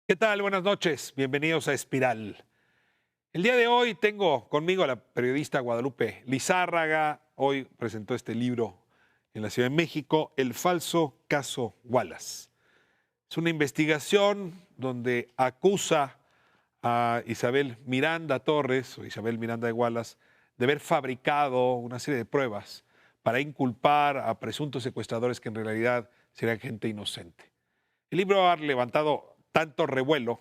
¿Qué tal? Buenas noches. Bienvenidos a Espiral. El día de hoy tengo conmigo a la periodista Guadalupe Lizárraga. Hoy presentó este libro en la Ciudad de México, El falso caso Wallace. Es una investigación donde acusa a Isabel Miranda Torres o Isabel Miranda de Wallace de haber fabricado una serie de pruebas para inculpar a presuntos secuestradores que en realidad serían gente inocente. El libro ha levantado tanto revuelo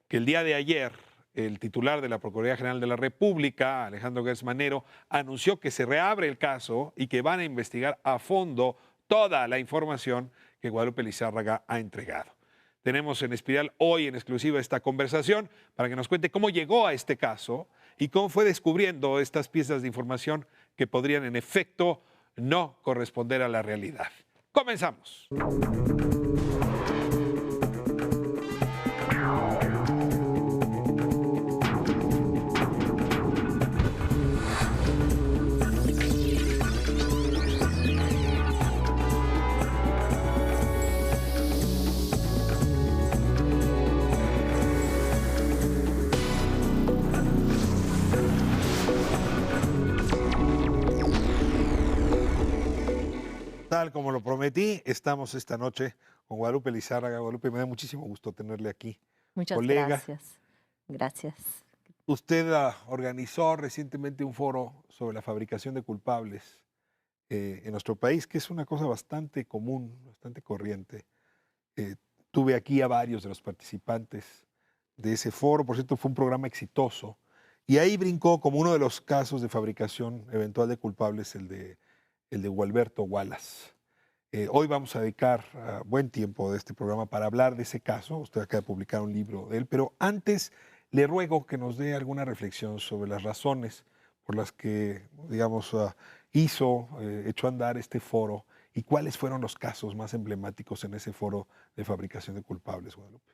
que el día de ayer el titular de la Procuraduría General de la República, Alejandro Gertz Manero, anunció que se reabre el caso y que van a investigar a fondo toda la información que Guadalupe Lizárraga ha entregado. Tenemos en Espiral hoy en exclusiva esta conversación para que nos cuente cómo llegó a este caso y cómo fue descubriendo estas piezas de información que podrían en efecto no corresponder a la realidad. Comenzamos. Tal como lo prometí, estamos esta noche con Guadalupe Lizárraga. Guadalupe, me da muchísimo gusto tenerle aquí. Muchas Colega, gracias. Gracias. usted organizó recientemente un foro sobre la fabricación de culpables en nuestro país, que es una cosa bastante común, bastante corriente. Eh, Tuve aquí a varios de los participantes de ese foro. Por cierto, fue un programa exitoso. Y ahí brincó como uno de los casos de fabricación eventual de culpables el de Gualberto Wallace. Hoy vamos a dedicar buen tiempo de este programa para hablar de ese caso. Usted acaba de publicar un libro de él, pero antes le ruego que nos dé alguna reflexión sobre las razones por las que, digamos, echó a andar este foro y cuáles fueron los casos más emblemáticos en ese foro de fabricación de culpables, Guadalupe.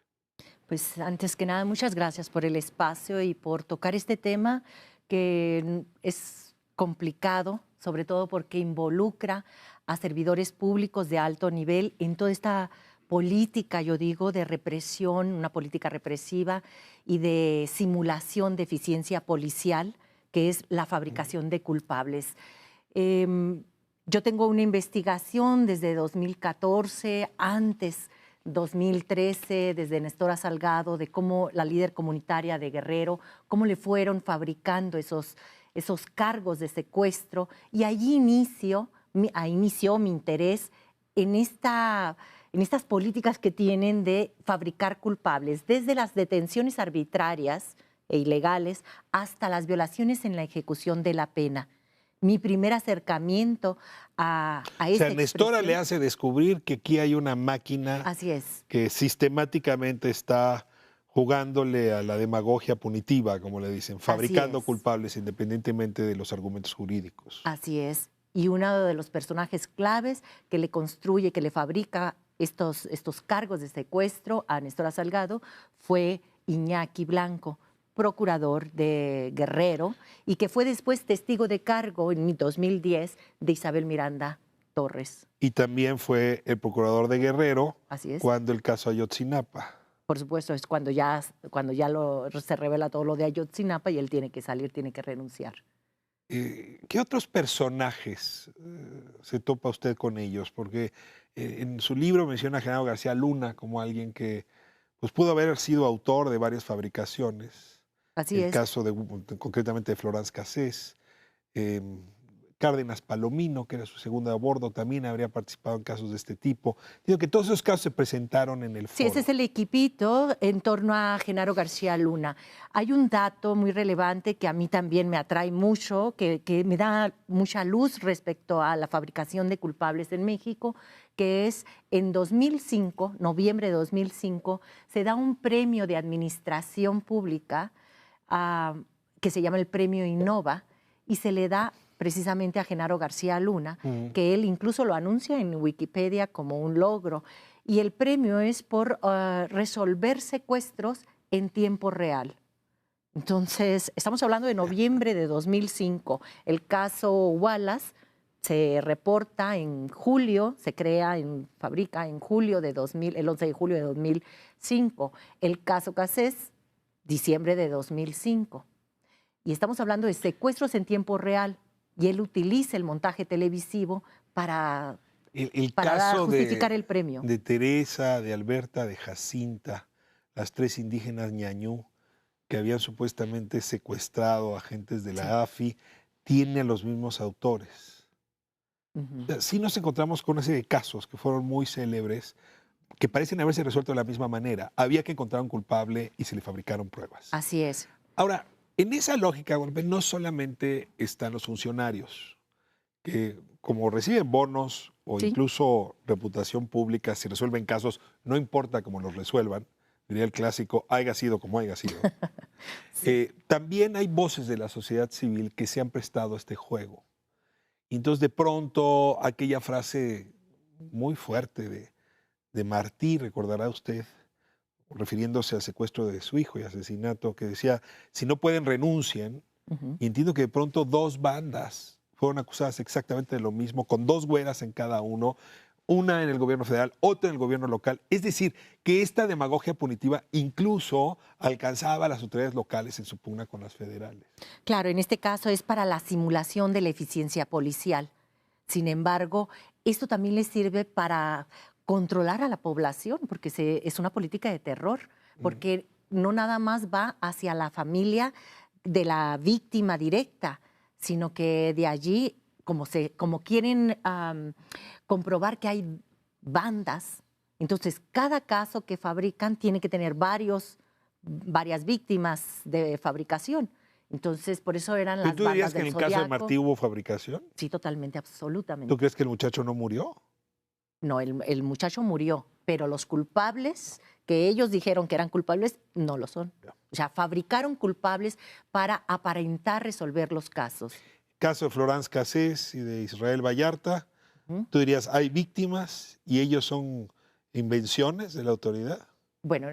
Pues antes que nada, muchas gracias por el espacio y por tocar este tema que es complicado, sobre todo porque involucra a servidores públicos de alto nivel en toda esta política, yo digo, de represión, una política represiva y de simulación de eficiencia policial, que es la fabricación de culpables. Yo tengo una investigación desde 2014, antes 2013, desde Nestora Salgado, de cómo la líder comunitaria de Guerrero, cómo le fueron fabricando esos cargos de secuestro. Y allí inició mi interés en estas políticas que tienen de fabricar culpables, desde las detenciones arbitrarias e ilegales hasta las violaciones en la ejecución de la pena. Mi primer acercamiento a O esta sea, Nestora expresión. le hace descubrir que aquí hay una máquina Así es. que sistemáticamente está jugándole a la demagogia punitiva, como le dicen, Así fabricando es. culpables independientemente de los argumentos jurídicos. Así es. Y uno de los personajes claves que le construye, que le fabrica estos cargos de secuestro a Nestora Salgado fue Iñaki Blanco, procurador de Guerrero, y que fue después testigo de cargo en 2010 de Isabel Miranda Torres. Y también fue el procurador de Guerrero Así es. cuando el caso Ayotzinapa. Por supuesto, es cuando ya se revela todo lo de Ayotzinapa y él tiene que salir, tiene que renunciar. ¿Qué otros personajes se topa usted con ellos? Porque en su libro menciona a Genaro García Luna como alguien que pues, pudo haber sido autor de varias fabricaciones. Así El es. caso concretamente de Florence Cassés. eh, Cárdenas Palomino, que era su segundo a bordo, también habría participado en casos de este tipo. Digo que todos esos casos se presentaron en el Sí, ese es foro. el equipito en torno a Genaro García Luna. Hay un dato muy relevante que a mí también me atrae mucho, que me da mucha luz respecto a la fabricación de culpables en México, que es en 2005, noviembre de 2005, se da un premio de administración pública que se llama el Premio Innova y se le da precisamente a Genaro García Luna, que él incluso lo anuncia en Wikipedia como un logro. Y el premio es por resolver secuestros en tiempo real. Entonces, estamos hablando de noviembre de 2005. El caso Wallace se reporta en julio, se crea, fabrica en julio de 2000, el 11 de julio de 2005. El caso Cassés, diciembre de 2005. Y estamos hablando de secuestros en tiempo real. Y él utiliza el montaje televisivo para caso justificar el premio. de Teresa, de Alberta, de Jacinta, las 3 indígenas ñañú que habían supuestamente secuestrado agentes de la AFI, tiene a los mismos autores. Sí nos encontramos con una serie de casos que fueron muy célebres, que parecen haberse resuelto de la misma manera. Había que encontrar un culpable y se le fabricaron pruebas. Así es. Ahora, en esa lógica, no solamente están los funcionarios, que como reciben bonos o incluso reputación pública, si resuelven casos, no importa cómo los resuelvan, diría el clásico, haya sido como haya sido. También hay voces de la sociedad civil que se han prestado a este juego. Y entonces de pronto aquella frase muy fuerte de Martí, recordará usted, refiriéndose al secuestro de su hijo y asesinato, que decía, si no pueden, renuncien. Y entiendo que de pronto 2 bandas fueron acusadas exactamente de lo mismo, con 2 güeras en cada uno, una en el gobierno federal, otra en el gobierno local. Es decir, que esta demagogia punitiva incluso alcanzaba a las autoridades locales en su pugna con las federales. Claro, en este caso es para la simulación de la eficiencia policial. Sin embargo, esto también le sirve para controlar a la población, porque es una política de terror, porque no nada más va hacia la familia de la víctima directa, sino que de allí, como quieren comprobar que hay bandas, entonces cada caso que fabrican tiene que tener varias víctimas de fabricación. Entonces, por eso eran las bandas del ¿Tú dirías que en el caso de Martí hubo fabricación? Sí, totalmente, absolutamente. ¿Tú crees que el muchacho no murió? No, el muchacho murió, pero los culpables, que ellos dijeron que eran culpables, no lo son. O sea, fabricaron culpables para aparentar resolver los casos. Caso de Florence Cassés y de Israel Vallarta, ¿tú dirías hay víctimas y ellos son invenciones de la autoridad? Bueno,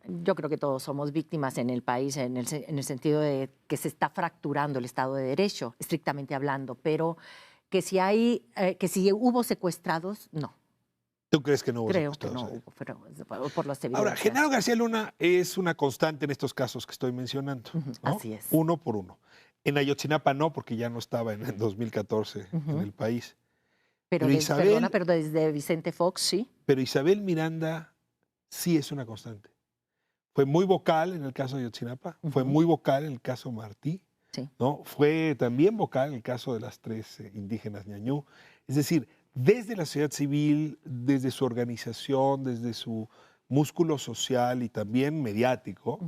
yo creo que todos somos víctimas en el país, en el sentido de que se está fracturando el Estado de Derecho, estrictamente hablando, pero que si hubo secuestrados, no. ¿Tú crees que no hubo Creo secuestrados? que no hubo, pero por las evidencias. Ahora, Genaro García Luna es una constante en estos casos que estoy mencionando, ¿no? Así es. Uno por uno. En Ayotzinapa no, porque ya no estaba en el 2014 en el país. Pero desde Vicente Fox, sí. Pero Isabel Miranda sí es una constante. Fue muy vocal en el caso de Ayotzinapa, fue muy vocal en el caso Martí, ¿no? Fue también vocal en el caso de las 3 indígenas ñañú. Es decir, desde la sociedad civil, desde su organización, desde su músculo social y también mediático,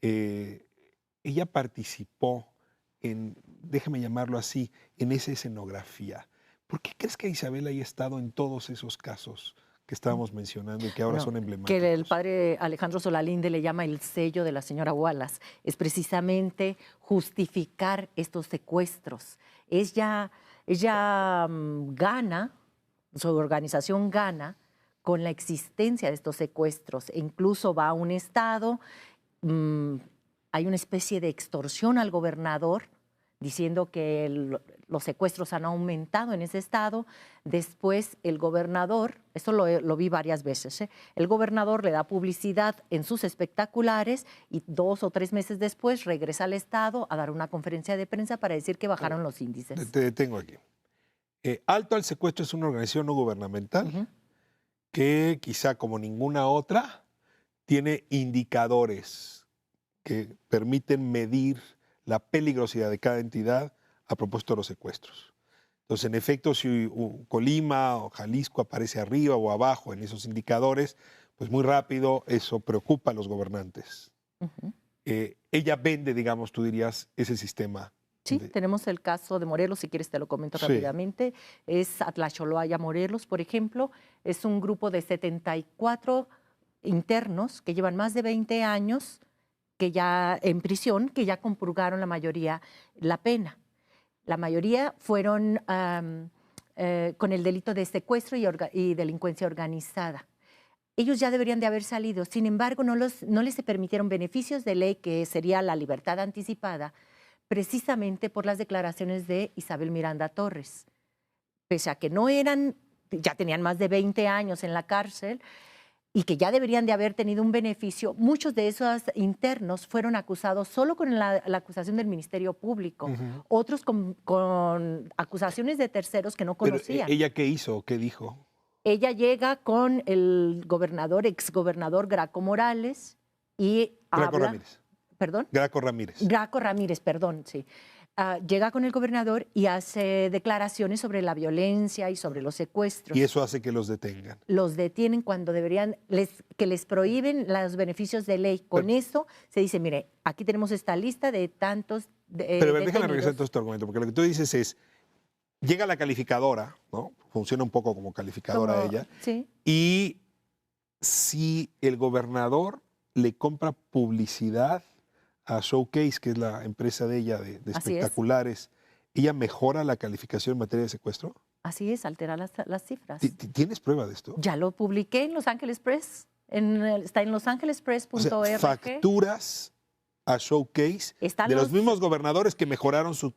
ella participó en, déjame llamarlo así, en esa escenografía. ¿Por qué crees que Isabel haya estado en todos esos casos que estábamos mencionando y que ahora son emblemáticos? Que el padre Alejandro Solalinde le llama el sello de la señora Wallace. Es precisamente justificar estos secuestros. Ella gana, su organización gana con la existencia de estos secuestros. E incluso va a un estado, hay una especie de extorsión al gobernador diciendo que los secuestros han aumentado en ese estado. Después el gobernador, esto lo vi varias veces, el gobernador le da publicidad en sus espectaculares y 2 o 3 meses después regresa al estado a dar una conferencia de prensa para decir que bajaron los índices. Te detengo aquí. Alto al Secuestro es una organización no gubernamental que quizá como ninguna otra tiene indicadores que permiten medir la peligrosidad de cada entidad a propósito de los secuestros. Entonces, en efecto, si Colima o Jalisco aparece arriba o abajo en esos indicadores, pues muy rápido eso preocupa a los gobernantes. Ella vende, digamos, tú dirías, ese sistema. Sí, tenemos el caso de Morelos, si quieres te lo comento rápidamente. Es Atlacholoaya Morelos, por ejemplo. Es un grupo de 74 internos que llevan más de 20 años que ya en prisión, que ya compurgaron la mayoría la pena. La mayoría fueron con el delito de secuestro y delincuencia organizada. Ellos ya deberían de haber salido, sin embargo no les permitieron beneficios de ley, que sería la libertad anticipada, precisamente por las declaraciones de Isabel Miranda Torres. pese a que no eran, ya tenían más de 20 años en la cárcel y que ya deberían de haber tenido un beneficio, muchos de esos internos fueron acusados solo con la acusación del Ministerio Público, otros con acusaciones de terceros que no Pero conocían. ¿ella qué hizo? ¿Qué dijo? Ella llega con el gobernador, exgobernador Graco Morales y Graco habla... Ramírez. ¿Perdón? Graco Ramírez. Graco Ramírez, perdón, sí. Llega con el gobernador y hace declaraciones sobre la violencia y sobre los secuestros. Y eso hace que los detengan. Los detienen cuando deberían, que les prohíben los beneficios de ley. Con eso se dice, mire, aquí tenemos esta lista de tantos Pero a ver, déjame detenidos. regresar todo este argumento, porque lo que tú dices es, llega la calificadora, ¿no? Funciona un poco como calificadora ella, Sí. y si el gobernador le compra publicidad a Showcase, que es la empresa de ella de Así es. espectaculares, ¿ella mejora la calificación en materia de secuestro? Así es, altera las cifras. ¿Tienes prueba de esto? Ya lo publiqué en Los Ángeles Press, está en losangelespress.org. O sea, facturas a Showcase Están de los mismos gobernadores que mejoraron su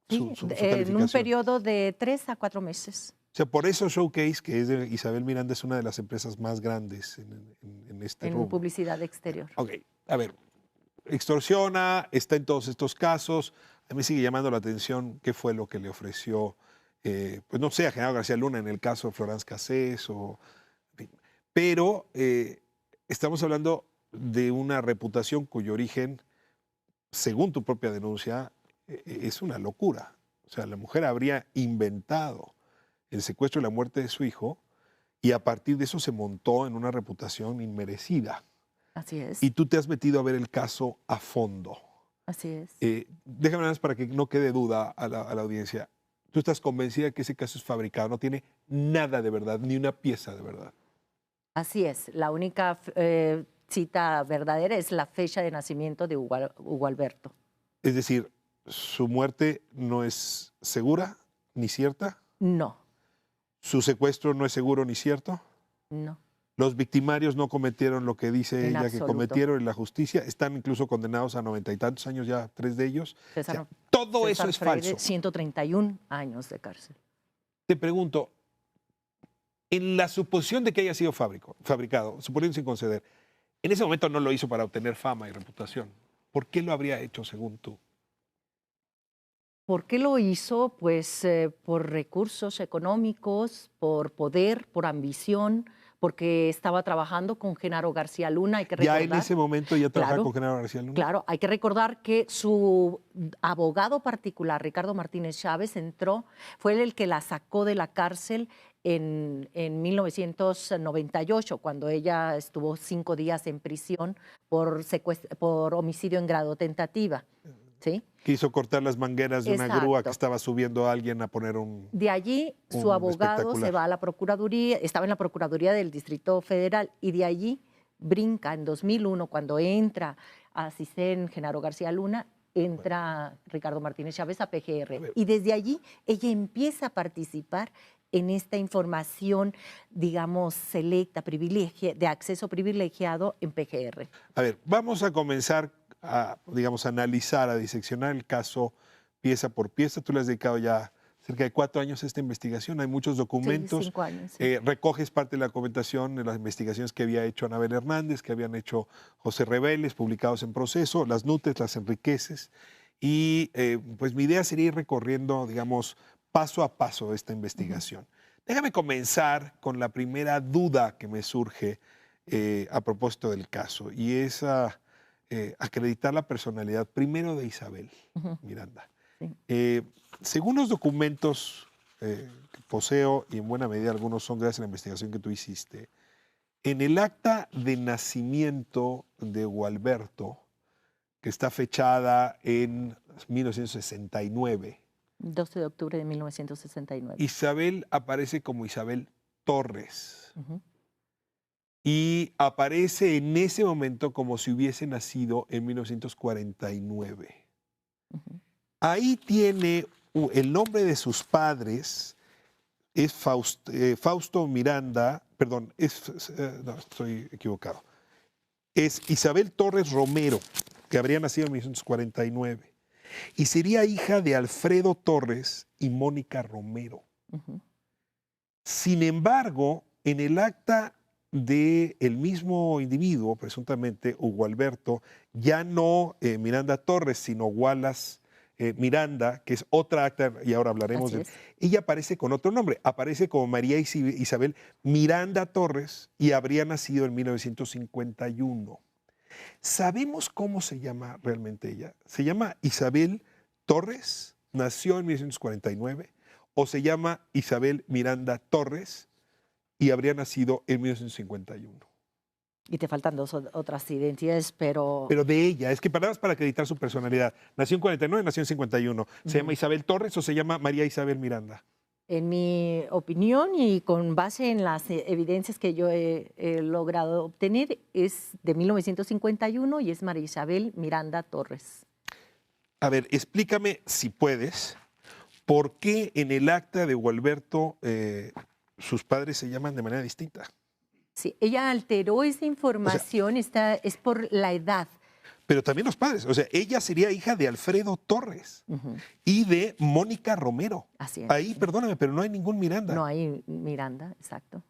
calificación. en un periodo de 3 a 4 meses. O sea, por eso Showcase, que es de Isabel Miranda, es una de las empresas más grandes en este En rubro. publicidad exterior. Ok, a ver, extorsiona, está en todos estos casos. A mí sigue llamando la atención qué fue lo que le ofreció, pues no sé, a Genaro García Luna en el caso de Florence Cassés, en fin. Pero estamos hablando de una reputación cuyo origen, según tu propia denuncia, es una locura. O sea, la mujer habría inventado el secuestro y la muerte de su hijo y a partir de eso se montó en una reputación inmerecida. Así es. Y tú te has metido a ver el caso a fondo. Así es. Déjame nada más para que no quede duda a la audiencia. Tú estás convencida que ese caso es fabricado, no tiene nada de verdad, ni una pieza de verdad. Así es. La única cita verdadera es la fecha de nacimiento de Hugo Alberto. Es decir, su muerte no es segura ni cierta. No. Su secuestro no es seguro ni cierto. No. Los victimarios no cometieron lo que dice En ella que absoluto. cometieron en la justicia. Están incluso condenados a 90 y tantos años ya, 3 de ellos. César, O sea, todo César eso es Freire, falso. 131 años de cárcel. Te pregunto, en la suposición de que haya sido fabricado, suponiendo sin conceder, en ese momento no lo hizo para obtener fama y reputación. ¿Por qué lo habría hecho según tú? ¿Por qué lo hizo? Pues por recursos económicos, por poder, por ambición, porque estaba trabajando con Genaro García Luna. Hay que recordar, Ya en ese momento ya trabajaba Claro, con Genaro García Luna. Claro, hay que recordar que su abogado particular, Ricardo Martínez Chávez, fue el que la sacó de la cárcel en 1998, cuando ella estuvo 5 días en prisión por homicidio en grado tentativa. ¿Sí? Quiso cortar las mangueras de una grúa que estaba subiendo a alguien a poner un... De allí su abogado se va a la Procuraduría, estaba en la Procuraduría del Distrito Federal y de allí brinca en 2001 cuando entra a CISEN Genaro García Luna, entra Ricardo Martínez Chávez a PGR. Y desde allí ella empieza a participar en esta información, digamos, selecta, de acceso privilegiado en PGR. A ver, vamos a comenzar a, digamos, analizar, a diseccionar el caso pieza por pieza. Tú le has dedicado ya cerca de 4 años a esta investigación. Hay muchos documentos. Sí, 5 años. Sí. Recoges parte de la documentación de las investigaciones que había hecho Anabel Hernández, que habían hecho José Reveles, publicados en proceso. Las nutres, las enriqueces. Y pues mi idea sería ir recorriendo, digamos, paso a paso esta investigación. Déjame comenzar con la primera duda que me surge a propósito del caso, y es acreditar la personalidad primero de Isabel Miranda. Sí. Según los documentos que poseo, y en buena medida algunos son gracias a la investigación que tú hiciste, en el acta de nacimiento de Gualberto, que está fechada en 1969, 12 de octubre de 1969. Isabel aparece como Isabel Torres. Y aparece en ese momento como si hubiese nacido en 1949. Ahí tiene el nombre de sus padres, es Fausto Miranda, perdón, no, estoy equivocado. Es Isabel Torres Romero, que habría nacido en 1949. Y sería hija de Alfredo Torres y Mónica Romero. Ujú. Sin embargo, en el acta del mismo individuo, presuntamente Hugo Alberto, ya no Miranda Torres, sino Wallace Miranda, que es otra acta, y ahora hablaremos Así de él, es. ella aparece con otro nombre, aparece como María Isabel Miranda Torres y habría nacido en 1951. ¿Sabemos cómo se llama realmente ella? ¿Se llama Isabel Torres? ¿Nació en 1949? ¿O se llama Isabel Miranda Torres y habría nacido en 1951? Y te faltan otras identidades, pero Pero de ella, es que para acreditar su personalidad. Nació en 49, nació en 51. ¿Se llama ujú, Isabel Torres o se llama María Isabel Miranda? en mi opinión y con base en las evidencias que yo he logrado obtener, es de 1951 y es María Isabel Miranda Torres. A ver, explícame si puedes, ¿por qué en el acta de Gualberto sus padres se llaman de manera distinta? Sí, ella alteró esa O sea, información, es por la edad. pero también los padres. O sea, ella sería hija de Alfredo Torres Ujú, y de Mónica Romero. así es. Ahí, Sí. perdóname, pero no hay ningún No Miranda. hay Miranda, exacto.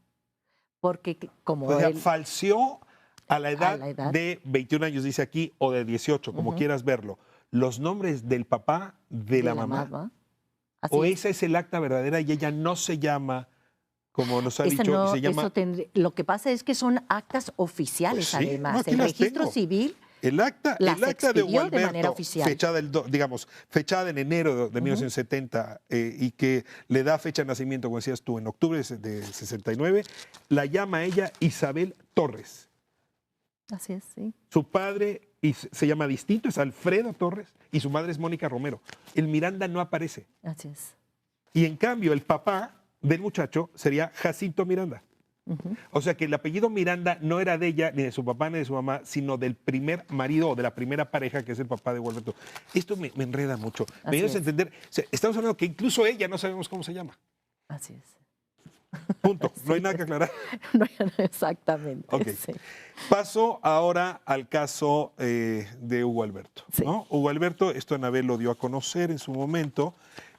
Porque O como sea, él falseó a la a edad la edad, de 21 años, dice aquí, o de 18, como ujú, quieras verlo. Los nombres del papá, de de la la mamá, mamá, o así es. esa es el acta verdadera y ella no se llama, como nos ha Esa dicho, y no, se llama. lo que pasa es que son actas Pues oficiales, sí, no, además. aquí El las registro tengo. civil El las acta de expidió de manera Gualberto, oficial. fechada en enero de Ujú, 1970 y que le da fecha de nacimiento, como decías tú, en octubre de 69, la llama ella Isabel Torres. así es, sí. Su padre se llama distinto, es Alfredo Torres, y su madre es Mónica Romero. El Miranda no aparece. Así es. Y en cambio, el papá del muchacho sería Jacinto Miranda. Ujú, O sea que el apellido Miranda no era de ella, ni de su papá, ni de su mamá, sino del primer marido o de la primera pareja, que es el papá de Gualberto. Esto me enreda mucho. Me así ayudas a es. entender. O sea, estamos hablando que incluso ella no sabemos cómo se llama. Así es. Punto. No hay Sí, nada que aclarar. no, exactamente, Ok. sí. Paso ahora al caso de Hugo Alberto, Sí. ¿no? Hugo Alberto, esto Anabel lo dio a conocer en su momento,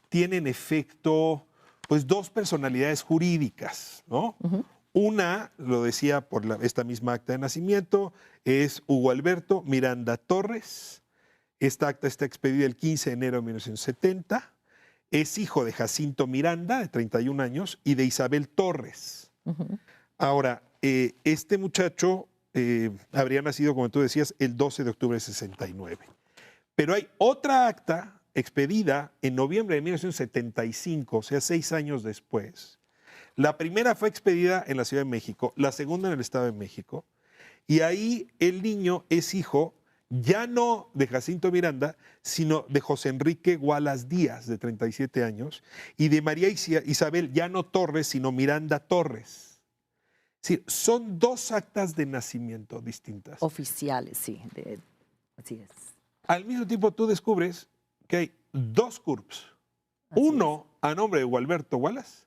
tiene en efecto pues dos personalidades jurídicas, ¿no? Ujú, Una, lo decía por esta misma acta de nacimiento, es Hugo Alberto Miranda Torres. Esta acta está expedida el 15 de enero de 1970. Es hijo de Jacinto Miranda, de 31 años, y de Isabel Torres. ujú. Ahora, este muchacho habría nacido, como tú decías, el 12 de octubre de 69. Pero hay otra acta expedida en noviembre de 1975, o sea, 6 años después. La primera fue expedida en la Ciudad de México, la segunda en el Estado de México, y ahí el niño es hijo ya no de Jacinto Miranda, sino de José Enrique Gualas Díaz, de 37 años, y de María Isabel, ya no Torres, sino Miranda Torres. Es decir, son dos actas de nacimiento distintas. Oficiales, sí. Así es. Al mismo tiempo tú descubres que hay dos CURPS, Así uno a nombre de Gualberto Wallace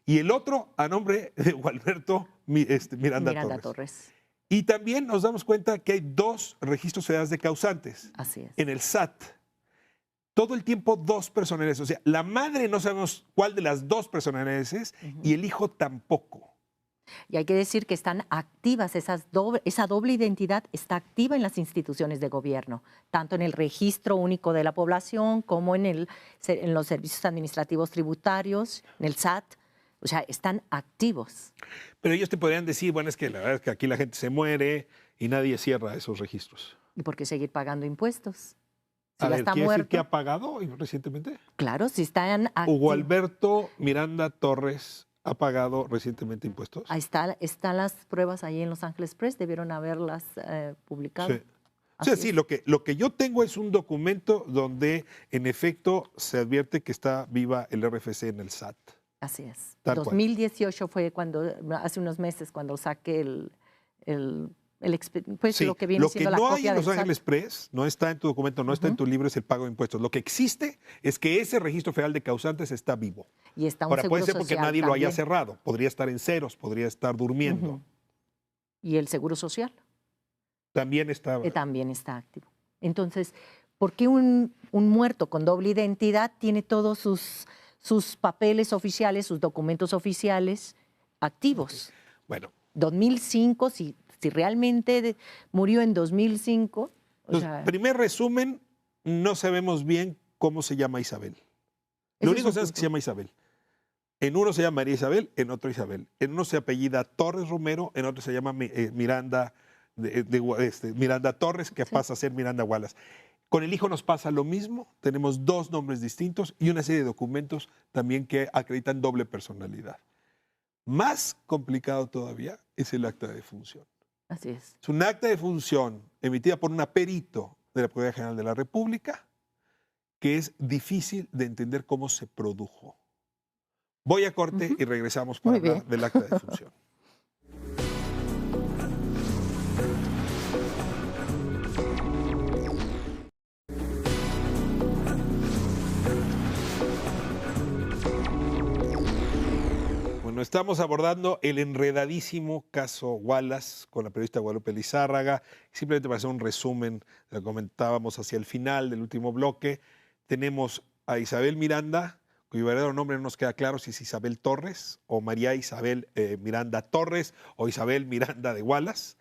y el otro a nombre de Gualberto es. Miranda Miranda Torres. Torres. Y también nos damos cuenta que hay dos registros federales de causantes Así es. en el SAT. Todo el tiempo dos personalidades. O sea, la madre no sabemos cuál de las dos personalidades es Ujú. y el hijo tampoco. Y hay que decir que están activas, esa doble identidad está activa en las instituciones de gobierno, tanto en el Registro Único de la Población como en los servicios administrativos tributarios, en el SAT. O sea, están activos. Pero ellos te podrían decir, bueno, es que la verdad es que aquí la gente se muere y nadie cierra esos registros. ¿Y por qué seguir pagando impuestos? Si A ya ver, está ¿quiere decir que muerto. ha pagado recientemente? Claro, si están Hugo activos. Alberto Miranda Torres ha pagado recientemente impuestos. Ahí están las pruebas ahí en Los Ángeles Press, debieron haberlas publicado. Sí. Así Sí, es. lo que yo tengo es un documento donde en efecto se advierte que está viva el RFC en el SAT. Así es. Tal cual. 2018 fue hace unos meses, cuando saqué pues Sí, lo que viene lo que siendo la no hay copia en Los del SAT. Ángeles Press, no está en tu documento, no está en tu libro, es el pago de impuestos. Lo que existe es que ese registro federal de causantes está vivo. Y está un Ahora, puede seguro ser porque social nadie lo haya también. cerrado, podría estar en ceros, podría estar durmiendo. Ujú. Y el seguro social También está. también está activo. Entonces, ¿por qué un muerto con doble identidad tiene todos sus papeles oficiales, sus documentos oficiales activos. Bueno, 2005, si realmente murió en 2005, primer resumen, no sabemos bien cómo se llama Isabel. Lo único que sabemos es que se llama Isabel. En uno se llama María Isabel, en otro Isabel. En uno se apellida Torres Romero, en otro se llama Miranda, Miranda Torres, que pasa a ser Miranda Wallace. Con el hijo nos pasa lo mismo. Tenemos 2 nombres distintos y una serie de documentos también que acreditan doble personalidad. Más complicado todavía es el acta de defunción. Así es. Es un acta de defunción emitida por una perito de la Procuraduría General de la República que es difícil de entender cómo se produjo. Voy a corte y regresamos para hablar del acta de defunción. Bueno, estamos abordando el enredadísimo caso Wallace con la periodista Guadalupe Lizárraga. Simplemente para hacer un resumen, lo comentábamos hacia el final del último bloque, tenemos a Isabel Miranda, cuyo verdadero nombre no nos queda claro si es Isabel Torres o María Isabel Miranda Torres o Isabel Miranda de Wallace.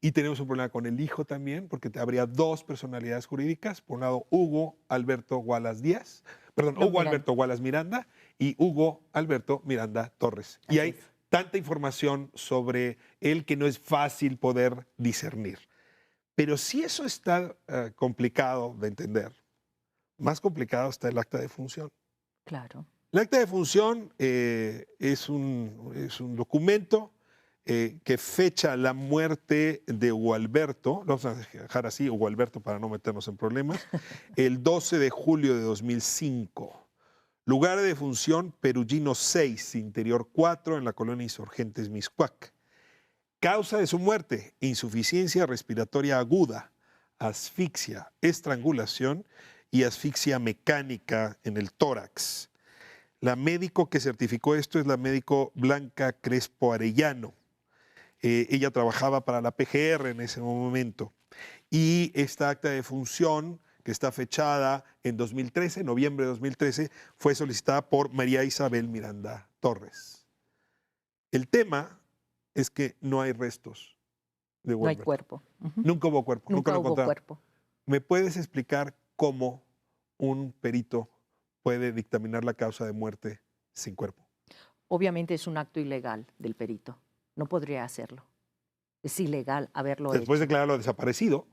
Y tenemos un problema con el hijo también, porque habría 2 personalidades jurídicas. Por un lado, Hugo Alberto Wallace Díaz, Hugo Alberto Wallace Miranda y Hugo Alberto Miranda Torres. Y hay tanta información sobre él que no es fácil poder discernir. Pero si eso está complicado de entender, más complicado está el acta de defunción. Claro. El acta de defunción es un documento que fecha la muerte de Hugo Alberto, lo vamos a dejar así, Hugo Alberto para no meternos en problemas, el 12 de julio de 2005. Lugar de defunción, Perugino 6, Interior 4, en la colonia Insurgentes Mixcoac. Causa de su muerte, insuficiencia respiratoria aguda, asfixia, estrangulación y asfixia mecánica en el tórax. La médico que certificó esto es la médico Blanca Crespo Arellano. Ella trabajaba para la PGR en ese momento. Y esta acta de defunción, que está fechada en 2013, noviembre de 2013, fue solicitada por María Isabel Miranda Torres. El tema es que no hay restos de Hugo Alberto. No hay cuerpo. Nunca hubo cuerpo. Nunca lo hubo encontraron. cuerpo. ¿Me puedes explicar cómo un perito puede dictaminar la causa de muerte sin cuerpo? Obviamente es un acto ilegal del perito. No podría hacerlo. Es ilegal haberlo hecho. Después declararlo desaparecido,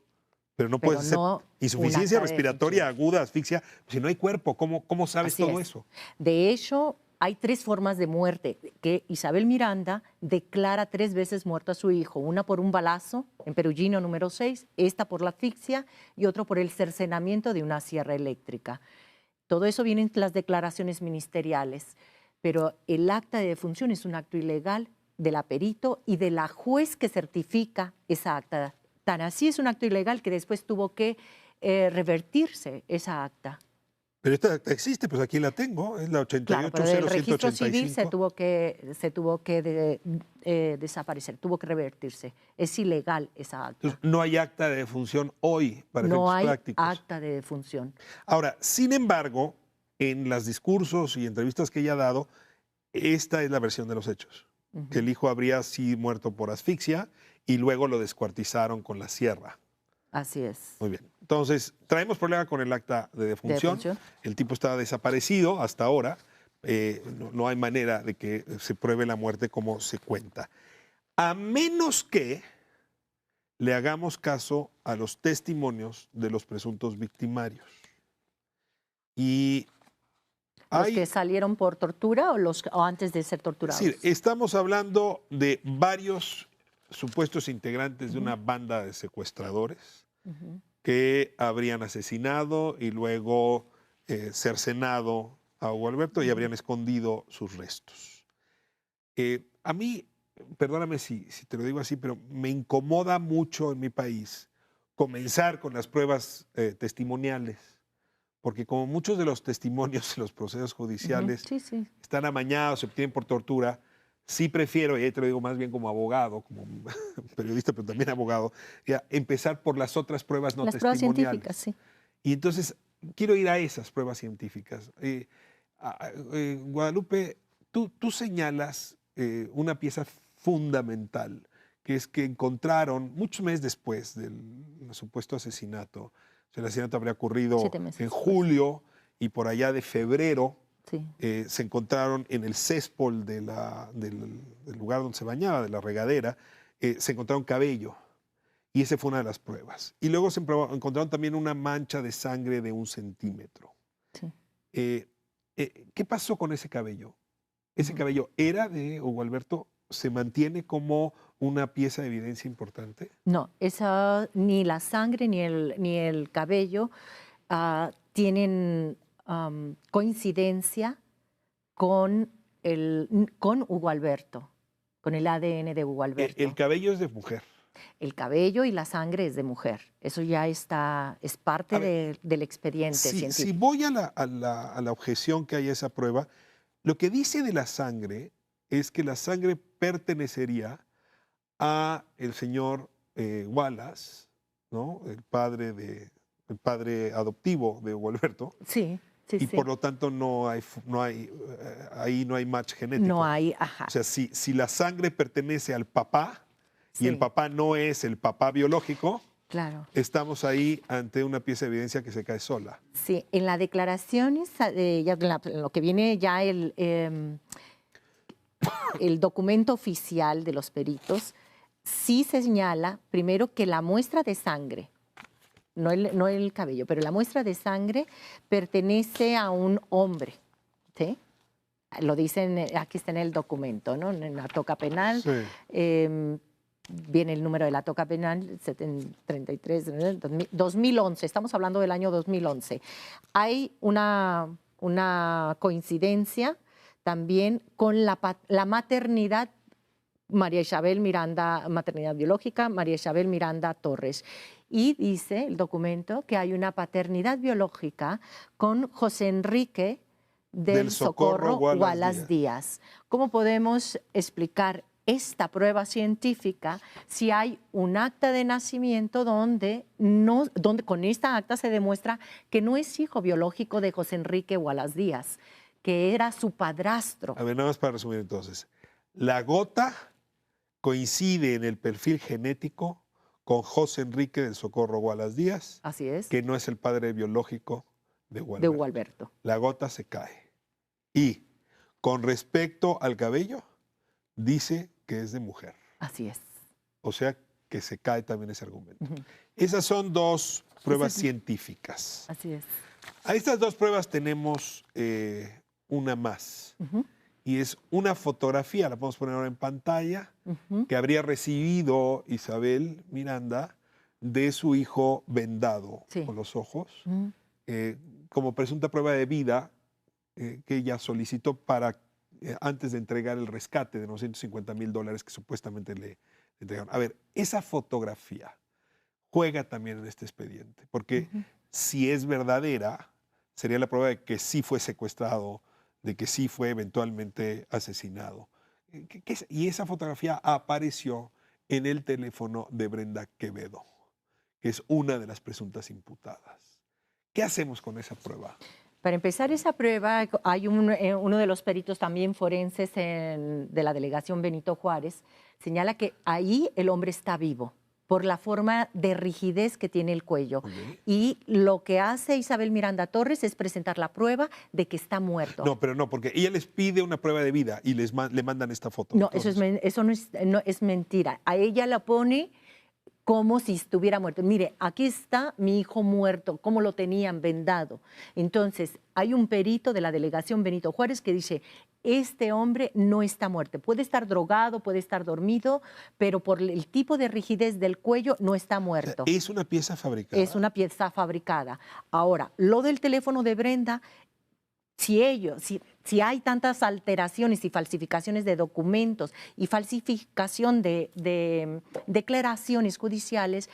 pero no puedes hacer insuficiencia respiratoria aguda, asfixia. Si no hay cuerpo, ¿cómo sabes Así todo es. eso? De hecho, hay 3 formas de muerte que Isabel Miranda declara 3 veces muerto a su hijo. Una por un balazo en Perugino número 6, esta por la asfixia y otro por el cercenamiento de una sierra eléctrica. Todo eso viene en las declaraciones ministeriales, pero el acta de defunción es un acto ilegal de la perito y de la juez que certifica esa acta. Tan así es un acto ilegal que después tuvo que revertirse esa acta. Pero esta acta existe, pues aquí la tengo, es la 88-0185. Claro, pero del registro civil se tuvo que desaparecer, tuvo que revertirse. Es ilegal esa acta. Entonces, no hay acta de defunción hoy para efectos prácticos. No hay acta de defunción. Ahora, sin embargo, en los discursos y entrevistas que ella ha dado, esta es la versión de los hechos. Que el hijo habría sí muerto por asfixia y luego lo descuartizaron con la sierra. Así es. Muy bien. Entonces, traemos problema con el acta de defunción. El tipo está desaparecido hasta ahora. No hay manera de que se pruebe la muerte como se cuenta. A menos que le hagamos caso a los testimonios de los presuntos victimarios. Y ¿Los que salieron por tortura o antes de ser torturados? Sí, estamos hablando de varios supuestos integrantes de una banda de secuestradores que habrían asesinado y luego cercenado a Hugo Alberto y habrían escondido sus restos. A mí, perdóname si te lo digo así, pero me incomoda mucho en mi país comenzar con las pruebas testimoniales. Porque como muchos de los testimonios en los procesos judiciales están amañados, se obtienen por tortura, sí prefiero, y ahí te lo digo más bien como abogado, como periodista, pero también abogado, empezar por las otras pruebas no testimoniales. Pruebas científicas, sí. Y entonces quiero ir a esas pruebas científicas. Guadalupe, tú señalas una pieza fundamental, que es que encontraron, muchos meses después del supuesto asesinato, el asesinato habría ocurrido 7 meses en después. julio y por allá de febrero Sí. se encontraron en el céspol del lugar donde se bañaba, de la regadera, se encontraron cabello. Y esa fue una de las pruebas. Y luego encontraron también una mancha de sangre de 1 centímetro. Sí. ¿Qué pasó con ese cabello? ¿Ese Ujú. cabello era de Hugo Alberto? ¿Se mantiene como una pieza de evidencia importante? No, ni la sangre ni el cabello tienen coincidencia con, con Hugo Alberto, con el ADN de Hugo El Alberto. cabello es de mujer. El cabello y la sangre es de mujer. Eso ya es A parte ver, del expediente si científico. voy a la objeción que hay a esa prueba, lo que dice de la sangre es que la sangre pertenecería a el señor Wallace, ¿no? El padre adoptivo de Hugo Alberto, Sí, sí, y por sí. lo tanto ahí no hay match No genético. hay, O ajá, sea, si la sangre pertenece al papá y el sí, papá no es el papá biológico, claro. estamos ahí ante una pieza de evidencia que se cae sola. Sí, en las declaraciones, ya en lo que viene ya el documento oficial de los peritos, sí se señala primero que la muestra de sangre, no el cabello, pero la muestra de sangre pertenece a un hombre, ¿sí? Lo dicen, aquí está en el documento, ¿no? En la toca penal, Sí. viene el número de la toca penal, 33, 2011, estamos hablando del año 2011. Hay una coincidencia también con la maternidad María Isabel Miranda, maternidad biológica, María Isabel Miranda Torres. Y dice el documento que hay una paternidad biológica con José Enrique Del del Socorro Socorro Wallace Wallace Díaz. Díaz. ¿Cómo podemos explicar esta prueba científica si hay un acta de nacimiento donde con esta acta se demuestra que no es hijo biológico de José Enrique Wallace Díaz, que era su padrastro? A ver, nada más para resumir entonces. La gota coincide en el perfil genético con José Enrique del Socorro Wallace Díaz, Así es, que no es el padre biológico de de Hugo Gualberto. Alberto. La gota se cae. Y con respecto al cabello, dice que es de mujer. Así es. O sea que se cae también ese argumento. Ujú. Esas son dos pruebas Ese es- científicas. Así es. A estas dos pruebas tenemos una más. Ujú, Y es una fotografía, la podemos poner ahora en pantalla, ujú. que habría recibido Isabel Miranda de su hijo vendado Sí. con los ojos, Ujú. eh, como presunta prueba de vida que ella solicitó para antes de entregar el rescate de $950,000 que supuestamente le entregaron. A ver, esa fotografía juega también en este expediente, porque Ujú. si es verdadera, sería la prueba de que sí fue secuestrado, de que sí fue eventualmente asesinado. Y esa fotografía apareció en el teléfono de Brenda Quevedo, que es una de las presuntas imputadas. ¿Qué hacemos con esa prueba? Para empezar esa prueba, hay uno de los peritos también forenses de la delegación Benito Juárez, señala que ahí el hombre está vivo por la forma de rigidez que tiene el cuello. Ok. Y lo que hace Isabel Miranda Torres es presentar la prueba de que está muerto. No, pero no, porque ella les pide una prueba de vida y le mandan esta foto. No, Entonces, eso no es mentira. A ella la pone como si estuviera muerto. Mire, aquí está mi hijo muerto, cómo lo tenían vendado. Entonces, hay un perito de la delegación Benito Juárez que dice, este hombre no está muerto. Puede estar drogado, puede estar dormido, pero por el tipo de rigidez del cuello no está o sea, muerto. ¿es una pieza Es fabricada? una pieza fabricada. Ahora, lo del teléfono de Brenda, si hay tantas alteraciones y falsificaciones de documentos y falsificación de declaraciones judiciales,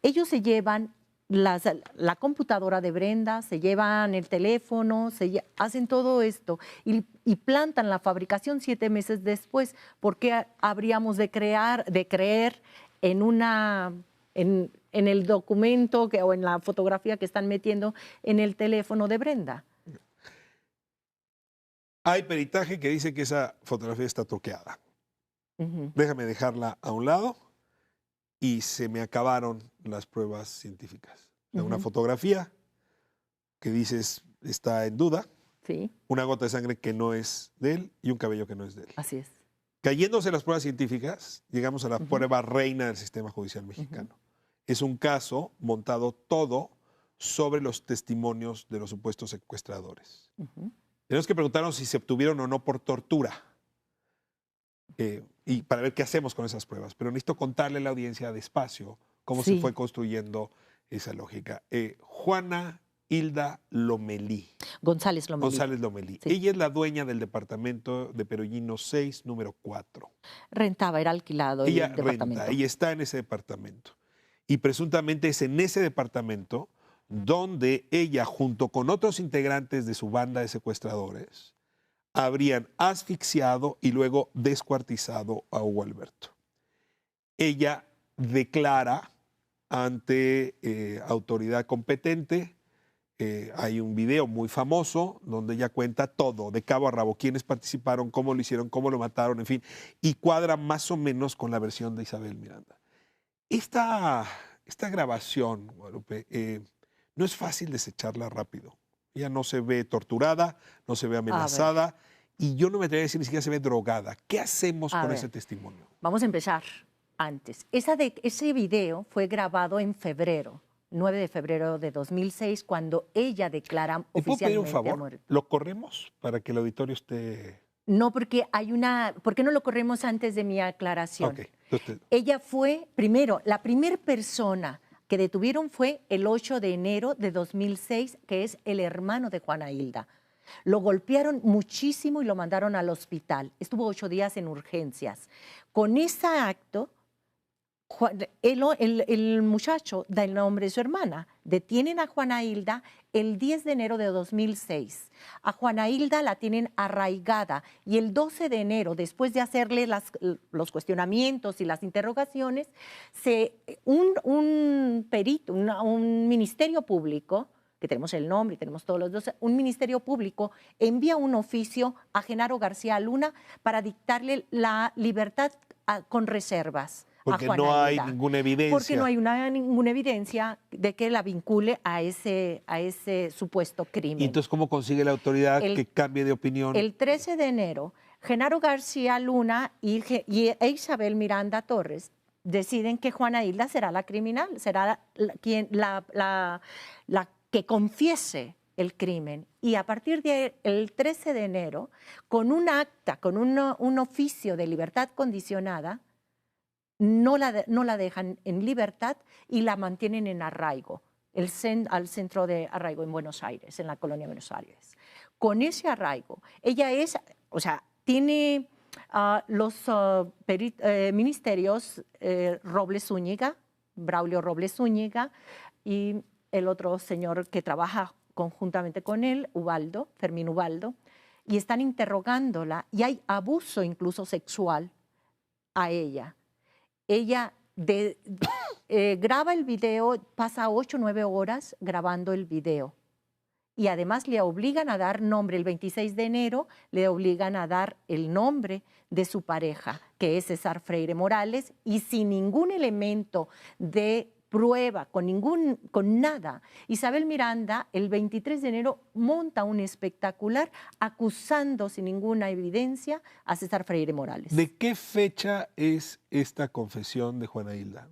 ellos se llevan la computadora de Brenda, se llevan el teléfono, hacen todo esto y plantan la fabricación 7 meses después. ¿Por qué habríamos de creer en el documento o en la fotografía que están metiendo en el teléfono de Brenda? Hay peritaje que dice que esa fotografía está truqueada. Ujú. Déjame dejarla a un lado y se me acabaron las pruebas científicas. O sea, una Ujú. fotografía que dices está en duda, Sí, una gota de sangre que no es de él y un cabello que no es de él. así es. Cayéndose las pruebas científicas, llegamos a la Ujú. prueba reina del sistema judicial mexicano. Es un caso montado todo sobre los testimonios de los supuestos secuestradores. Ujú. Tenemos que preguntarnos si se obtuvieron o no por tortura y para ver qué hacemos con esas pruebas. Pero necesito contarle a la audiencia despacio cómo se fue Sí, construyendo esa lógica. Juana Hilda Lomelí. González Lomelí. González Lomelí. Sí. Ella es la dueña del departamento de Perollino 6, número 4. Rentaba, era alquilado Ella el renta, departamento. ella está en ese departamento. Y presuntamente es en ese departamento donde ella, junto con otros integrantes de su banda de secuestradores, habrían asfixiado y luego descuartizado a Hugo Alberto. Ella declara ante autoridad competente. Hay un video muy famoso donde ella cuenta todo, de cabo a rabo, quiénes participaron, cómo lo hicieron, cómo lo mataron, en fin, y cuadra más o menos con la versión de Isabel Miranda. Esta grabación, Guadalupe, no es fácil desecharla rápido. Ella no se ve torturada, no se ve A ver, amenazada, y yo no me atrevería a decir ni siquiera se ve drogada. ¿Qué hacemos a con ver. ese testimonio? Vamos a empezar antes. Ese video fue grabado en febrero, 9 de febrero de 2006, cuando ella declara ¿Te puedo pedir un oficialmente favor? muerta. ¿Lo corremos para que el auditorio esté...? No, porque ¿por qué no lo corremos antes de mi aclaración? Ok, entonces, Ella fue, primero, la primera persona que detuvieron fue el 8 de enero de 2006, que es el hermano de Juana Hilda. Lo golpearon muchísimo y lo mandaron al hospital. Estuvo 8 días en urgencias. Con ese acto, el muchacho da el nombre de su hermana. Detienen a Juana Hilda el 10 de enero de 2006. A Juana Hilda la tienen arraigada y el 12 de enero, después de hacerle los cuestionamientos y las interrogaciones, un perito, un ministerio público, que tenemos el nombre y tenemos todos los dos, un ministerio público envía un oficio a Genaro García Luna para dictarle la libertad con reservas. porque a no Juana hay Hilda, ninguna evidencia. porque no hay ninguna evidencia de que la vincule a ese supuesto crimen. ¿Y entonces cómo consigue la autoridad El- que cambie de opinión? El 13 de enero, Genaro García Luna e Isabel Miranda Torres deciden que Juana Hilda será la criminal, será la que confiese el crimen. Y a partir del 13 de enero, con un acta, con un oficio de libertad condicionada, no la dejan en libertad y la mantienen en arraigo, al centro de arraigo en Buenos Aires, en la colonia de Buenos Aires. Con ese arraigo, ella tiene los ministerios Robles Zúñiga, Braulio Robles Zúñiga, y el otro señor que trabaja conjuntamente con él, Fermín Ubaldo, y están interrogándola y hay abuso incluso sexual a ella. Ella graba el video, pasa 8 o 9 horas grabando el video. Y además le obligan a dar nombre, el 26 de enero le obligan a dar el nombre de su pareja, que es César Freire Morales, y sin ningún elemento de prueba, con nada. Isabel Miranda, el 23 de enero, monta un espectacular acusando sin ninguna evidencia a César Freire Morales. ¿De qué fecha es esta confesión de Juana Hilda?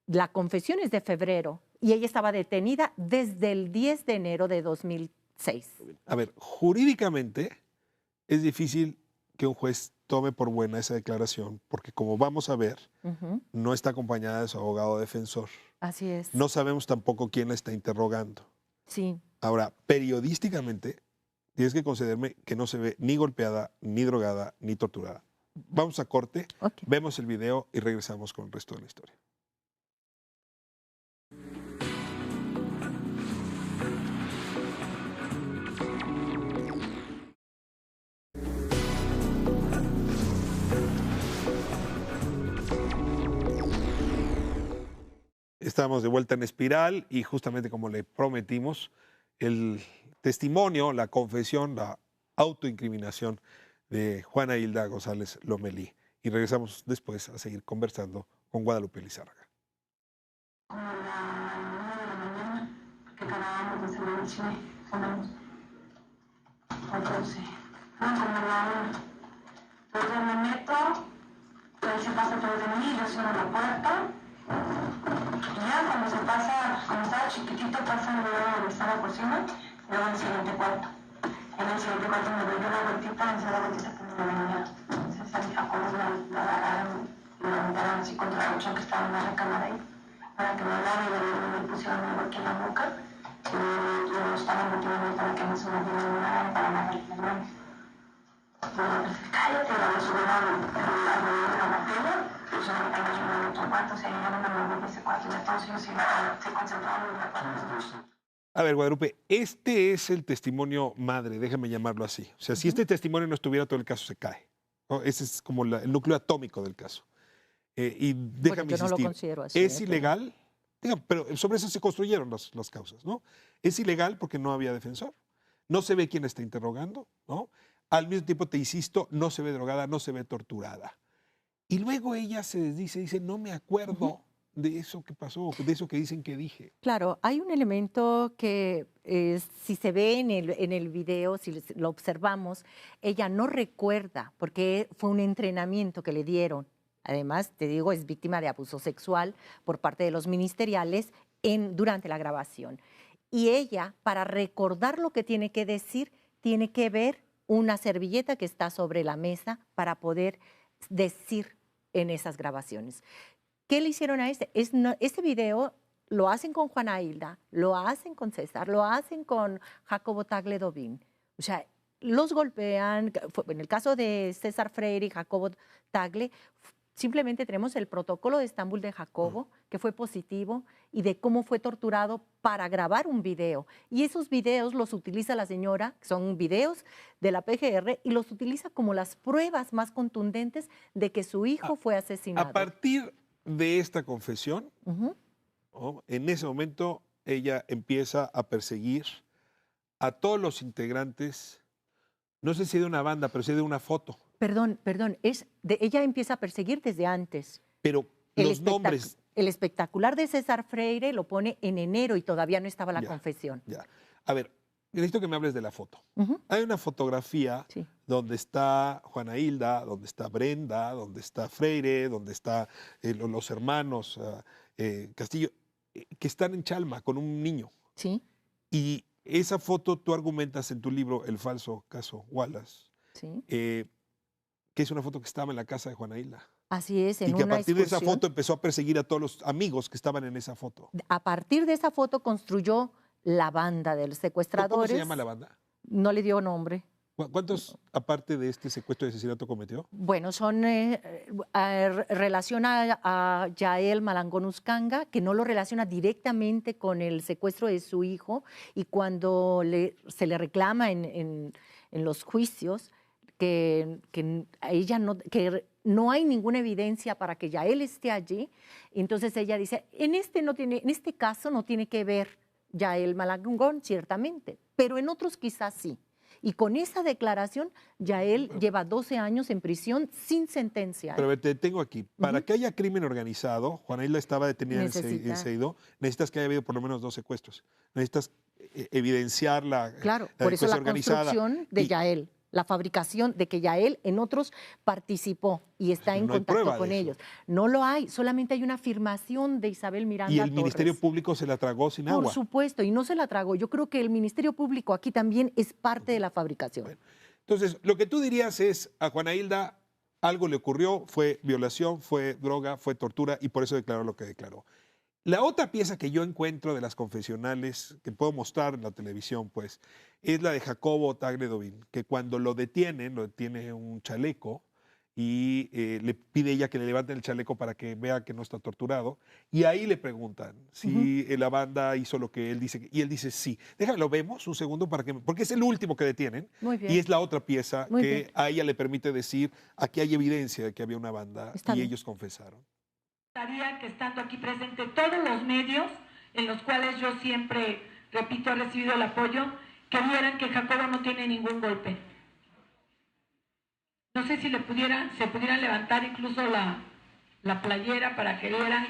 La confesión es de febrero y ella estaba detenida desde el 10 de enero de 2006. A ver, jurídicamente es difícil que un juez tome por buena esa declaración, porque como vamos a ver, no está acompañada de su abogado defensor. Así es. No sabemos tampoco quién la está interrogando. Sí. Ahora, periodísticamente, tienes que concederme que no se ve ni golpeada, ni drogada, ni torturada. Vamos a corte, Okay. vemos el video y regresamos con el resto de la historia. Estamos de vuelta en Espiral y justamente como le prometimos, el testimonio, la confesión, la autoincriminación de Juana Hilda González Lomelí. Y regresamos después a seguir conversando con Guadalupe Lizárraga. Como a las 9 de la mañana, que acabábamos de salir del cine, sonamos. Entonces, como a la 1. Entonces yo me meto, ahí se pasa todo de mí, yo cierro la puerta. Y ya cuando se pasa, cuando estaba chiquitito, pasa el video donde está la cocina, luego en el siguiente cuarto. En el siguiente cuarto me doy la vueltita, me hice la vueltita que me venía. Entonces a mi Jacobo la agarraron y la aventaron así contra el colchón que estaba en la recámara ahí, para que me hablara y me pusieron algo aquí en la boca. Y yo estaba motivando para que me subieran para amarrar las manos. Cállate, la subieron alrededor de la botella, y yo me tengo en otro cuarto, o sea, yo no me moví de ese cuarto, y entonces ellos se concentraron en la cuarto. A ver, Guadalupe, este es el testimonio madre, déjame llamarlo así. O sea, si este testimonio no estuviera, todo el caso se cae, ¿no? Ese es como el núcleo atómico del caso. Y déjame yo no lo insistir, considero así. ¿es ilegal? Diga, pero sobre eso se construyeron las causas, ¿no? Es ilegal porque no había defensor. No se ve quién está interrogando, ¿no? Al mismo tiempo, te insisto, no se ve drogada, no se ve torturada. Y luego ella se desdice, dice, no me acuerdo de eso que pasó, de eso que dicen que dije. Claro, hay un elemento que si se ve en el video, si lo observamos, ella no recuerda porque fue un entrenamiento que le dieron. Además, te digo, es víctima de abuso sexual por parte de los ministeriales durante la grabación. Y ella, para recordar lo que tiene que decir, tiene que ver una servilleta que está sobre la mesa para poder decir en esas grabaciones. ¿Qué le hicieron a este? Este video lo hacen con Juana Hilda, lo hacen con César, lo hacen con Jacobo Tagle Dobín. O sea, los golpean. En el caso de César Freire y Jacobo Tagle, simplemente tenemos el protocolo de Estambul de Jacobo, que fue positivo, y de cómo fue torturado para grabar un video. Y esos videos los utiliza la señora, que son videos de la PGR, y los utiliza como las pruebas más contundentes de que su hijo fue asesinado. A partir de esta confesión, ¿no? En ese momento ella empieza a perseguir a todos los integrantes, no sé si de una banda, pero sí de una foto. Perdón, ella empieza a perseguir desde antes. Pero los nombres. El espectacular de César Freire lo pone en enero y todavía no estaba la confesión. Ya. A ver, necesito que me hables de la foto. Hay una fotografía donde está Juana Hilda, donde está Brenda, donde está Freire, donde están los hermanos Castillo, que están en Chalma con un niño. Sí. Y esa foto tú argumentas en tu libro El falso caso Wallace, que es una foto que estaba en la casa de Juana Hilda. Así es, y que a partir de esa foto empezó a perseguir a todos los amigos que estaban en esa foto. A partir de esa foto construyó la banda de los secuestradores. ¿Cómo se llama la banda? No le dio nombre. ¿Cuántos, aparte de este secuestro y asesinato, cometió? Bueno, son relaciona a Yael Malangón Uscanga, que no lo relaciona directamente con el secuestro de su hijo, y cuando se le reclama en los juicios que ella no hay ninguna evidencia para que Yael esté allí, entonces ella dice, en este caso no tiene que ver Yael Malangón, ciertamente, pero en otros quizás sí. Y con esa declaración, Yael lleva 12 años en prisión sin sentencia. Pero te tengo aquí. Para que haya crimen organizado, Juana Hilda estaba detenida en Seido, necesitas que haya habido por lo menos 2 secuestros. Necesitas evidenciar la por eso la construcción de Yael, la fabricación de que Yael en otros participó y está en contacto con ellos. No lo hay, solamente hay una afirmación de Isabel Miranda ¿Y el Torres. Ministerio Público se la tragó sin agua? Por supuesto, y no se la tragó. Yo creo que el Ministerio Público aquí también es parte de la fabricación. Bueno, entonces, lo que tú dirías es, a Juana Hilda algo le ocurrió, fue violación, fue droga, fue tortura, y por eso declaró lo que declaró. La otra pieza que yo encuentro de las confesionales, que puedo mostrar en la televisión, pues, es la de Jacobo Tagle Dobín, que cuando lo detiene un chaleco y le pide ella que le levanten el chaleco para que vea que no está torturado, y ahí le preguntan si la banda hizo lo que él dice, y él dice sí. Déjalo, vemos un segundo, porque es el último que detienen, y es la otra pieza que a ella le permite decir, aquí hay evidencia de que había una banda, y ellos confesaron. Que estando aquí presente todos los medios en los cuales yo siempre, repito, he recibido el apoyo, que vieran que Jacobo no tiene ningún golpe, No sé si se pudieran levantar incluso la playera para que vieran.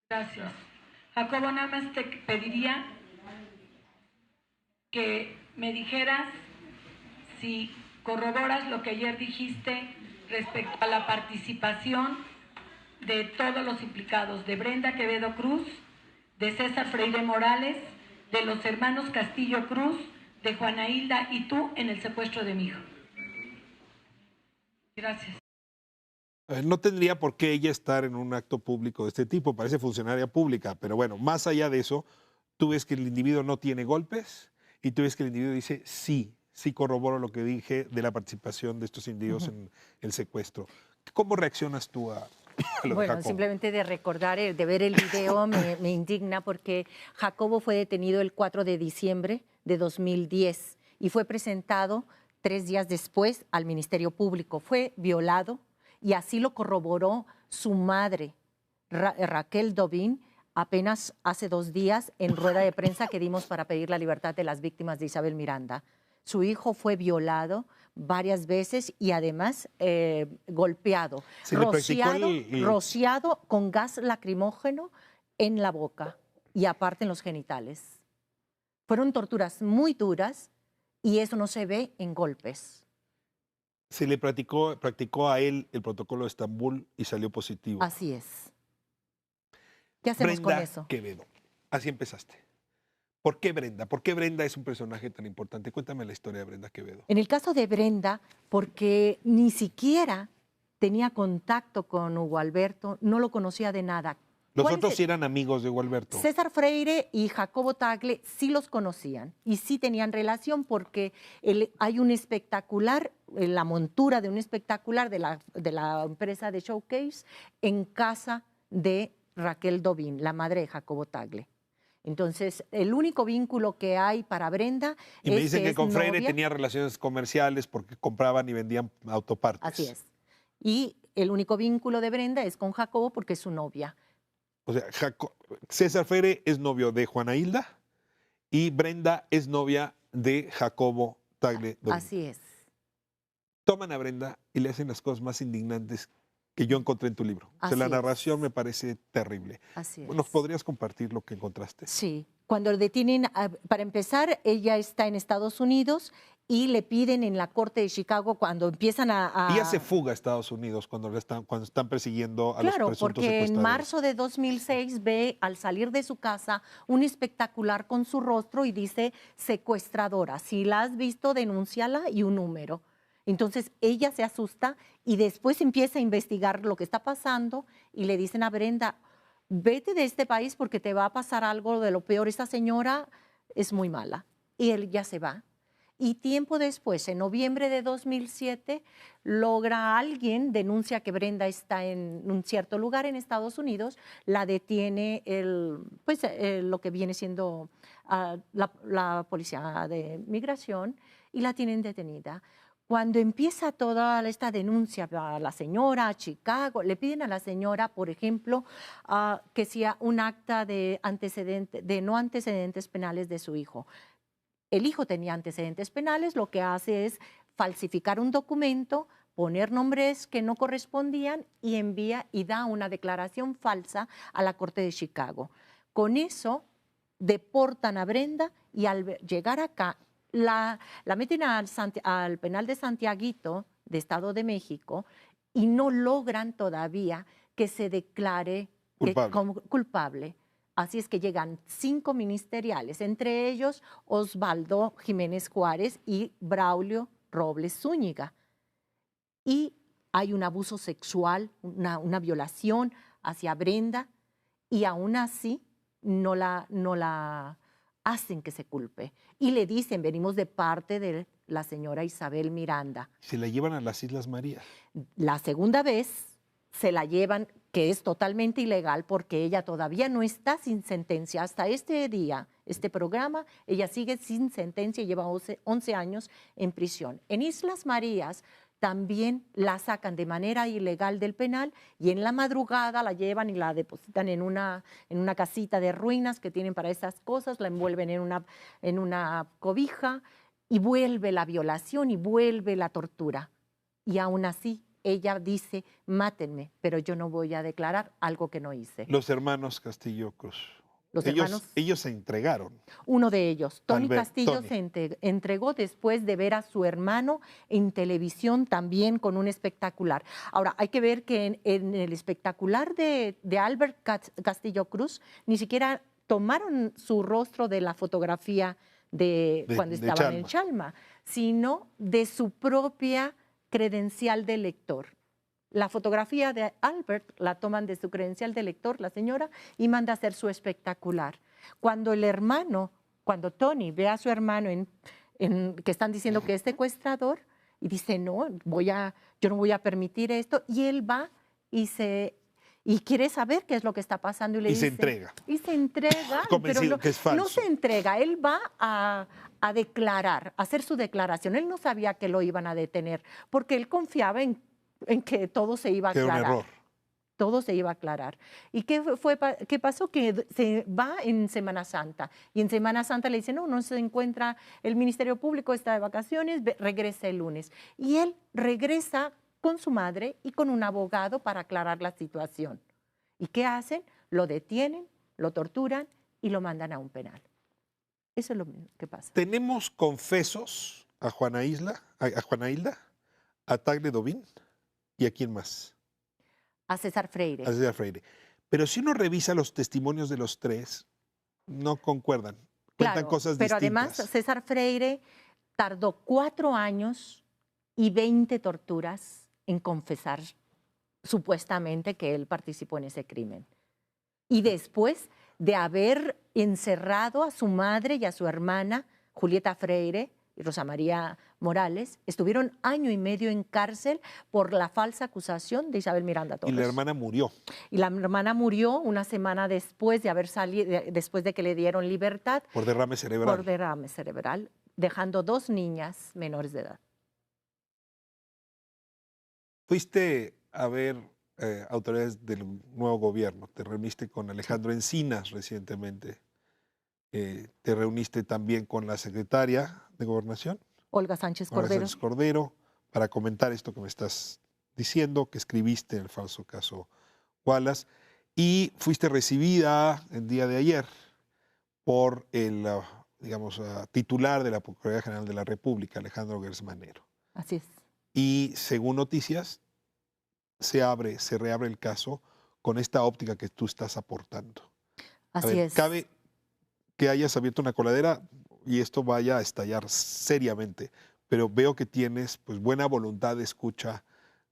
Gracias. Jacobo, nada más te pediría que me dijeras si corroboras lo que ayer dijiste respecto a la participación de todos los implicados, de Brenda Quevedo Cruz, de César Freire Morales, de los hermanos Castillo Cruz, de Juana Hilda y tú en el secuestro de mi hijo. Gracias. No tendría por qué ella estar en un acto público de este tipo, parece funcionaria pública, pero bueno, más allá de eso, tú ves que el individuo no tiene golpes y tú ves que el individuo dice, sí, sí corroboro lo que dije de la participación de estos individuos en el secuestro. ¿Cómo reaccionas tú a lo de Bueno, Jacobo? simplemente de recordar, de ver el video me indigna porque Jacobo fue detenido el 4 de diciembre de 2010 y fue presentado 3 días después al Ministerio Público. Fue violado y así lo corroboró su madre, Raquel Dovín, apenas hace 2 días en rueda de prensa que dimos para pedir la libertad de las víctimas de Isabel Miranda. Su hijo fue violado varias veces y además golpeado, rociado con gas lacrimógeno en la boca y aparte en los genitales. Fueron torturas muy duras y eso no se ve en golpes. Se le practicó a él el protocolo de Estambul y salió positivo. Así es. ¿Qué hacemos Brenda con eso? Quevedo. Así empezaste. ¿Por qué Brenda? ¿Por qué Brenda es un personaje tan importante? Cuéntame la historia de Brenda Quevedo. En el caso de Brenda, porque ni siquiera tenía contacto con Hugo Alberto, no lo conocía de nada. Los otros sí eran amigos de Hugo Alberto. César Freire y Jacobo Tagle sí los conocían y sí tenían relación porque hay un espectacular, la montura de un espectacular de la empresa de Showcase en casa de Raquel Dovín, la madre de Jacobo Tagle. Entonces, el único vínculo que hay para Brenda y es me dicen que con Freire novia. tenía relaciones comerciales porque compraban y vendían autopartes. Así es. Y el único vínculo de Brenda es con Jacobo porque es su novia. O sea, César Freire es novio de Juana Hilda y Brenda es novia de Jacobo Tagle Dovín. Así es. Toman a Brenda y le hacen las cosas más indignantes que yo encontré en tu libro. O sea, la narración me parece terrible. Así es. ¿Nos podrías compartir lo que encontraste? Sí. Cuando detienen, para empezar, ella está en Estados Unidos y le piden en la corte de Chicago cuando empiezan Ella se fuga a Estados Unidos cuando están persiguiendo a los presuntos porque secuestradores. en marzo de 2006 ve al salir de su casa un espectacular con su rostro y dice secuestradora. Si la has visto, denúnciala y un número. Entonces ella se asusta y después empieza a investigar lo que está pasando y le dicen a Brenda, vete de este país porque te va a pasar algo de lo peor. Esta señora es muy mala. Y él ya se va. Y tiempo después, en noviembre de 2007, logra alguien, denuncia que Brenda está en un cierto lugar en Estados Unidos, la detiene lo que viene siendo la policía de migración y la tienen detenida. Cuando empieza toda esta denuncia a la señora, a Chicago, le piden a la señora, por ejemplo, que sea un acta de no antecedentes penales de su hijo. El hijo tenía antecedentes penales, lo que hace es falsificar un documento, poner nombres que no correspondían y envía y da una declaración falsa a la Corte de Chicago. Con eso deportan a Brenda y al llegar acá la meten al penal de Santiaguito, de Estado de México, y no logran todavía que se declare culpable. Así es que llegan 5 ministeriales, entre ellos Osvaldo Jiménez Juárez y Braulio Robles Zúñiga. Y hay un abuso sexual, una violación hacia Brenda, y aún así no la hacen que se culpe. Y le dicen, venimos de parte de la señora Isabel Miranda. Se la llevan a las Islas Marías. La segunda vez se la llevan, que es totalmente ilegal porque ella todavía no está sin sentencia. Hasta este día, este programa, ella sigue sin sentencia y lleva 11 años en prisión. En Islas Marías también la sacan de manera ilegal del penal y en la madrugada la llevan y la depositan en una casita de ruinas que tienen para esas cosas, la envuelven en una cobija y vuelve la violación y vuelve la tortura. Y aún así ella dice, mátenme, pero yo no voy a declarar algo que no hice. Los hermanos Castillo Cruz. Los hermanos, Ellos se entregaron. uno de ellos, Tony Albert, Castillo, Tony. se entregó después de ver a su hermano en televisión también con un espectacular. Ahora, hay que ver que en el espectacular de Albert Castillo Cruz ni siquiera tomaron su rostro de la fotografía de cuando de estaban en Chalma. Chalma, sino de su propia credencial de lector. La fotografía de Albert la toman de su credencial de lector, la señora, y manda a hacer su espectacular. Cuando el hermano, cuando Tony ve a su hermano que están diciendo que es secuestrador, y dice, no, yo no voy a permitir esto, y él va y quiere saber qué es lo que está pasando. Y le dice, se entrega. Y se entrega, Convencido pero que es falso. no se entrega, él va a declarar, a hacer su declaración. Él no sabía que lo iban a detener, porque él confiaba en que todo se iba a Que era aclarar. un error. Todo se iba a aclarar. ¿Y qué pasó? Que se va en Semana Santa. Y en Semana Santa le dicen, no se encuentra el Ministerio Público, está de vacaciones, regresa el lunes. Y él regresa con su madre y con un abogado para aclarar la situación. ¿Y qué hacen? Lo detienen, lo torturan y lo mandan a un penal. Eso es lo que pasa. Tenemos confesos a Juana Hilda, a Tagle Dovín y a quién más. A César Freire. A César Freire. Pero si uno revisa los testimonios de los tres, no concuerdan. Cuentan Claro, cosas pero distintas. además César Freire tardó 4 años y 20 torturas en confesar supuestamente que él participó en ese crimen. Y después de haber encerrado a su madre y a su hermana, Julieta Freire y Rosa María Morales, estuvieron 1 año y medio en cárcel por la falsa acusación de Isabel Miranda Y Torres. la hermana murió. Y la hermana murió una semana después de haber salido, después de que le dieron libertad. Por derrame cerebral. Por derrame cerebral, dejando 2 niñas menores de edad. Fuiste a ver autoridades del nuevo gobierno. Te reuniste con Alejandro Encinas recientemente. Te reuniste también con la secretaria de Gobernación, Olga Sánchez Olga Cordero. Sánchez Cordero, para comentar esto que me estás diciendo, que escribiste en el falso caso Wallace. Y fuiste recibida el día de ayer por el, titular de la Procuraduría General de la República, Alejandro Gersmanero. Así es. Y según noticias, se reabre el caso con esta óptica que tú estás aportando. Así es. Cabe que hayas abierto una coladera y esto vaya a estallar seriamente, pero veo que tienes pues buena voluntad de escucha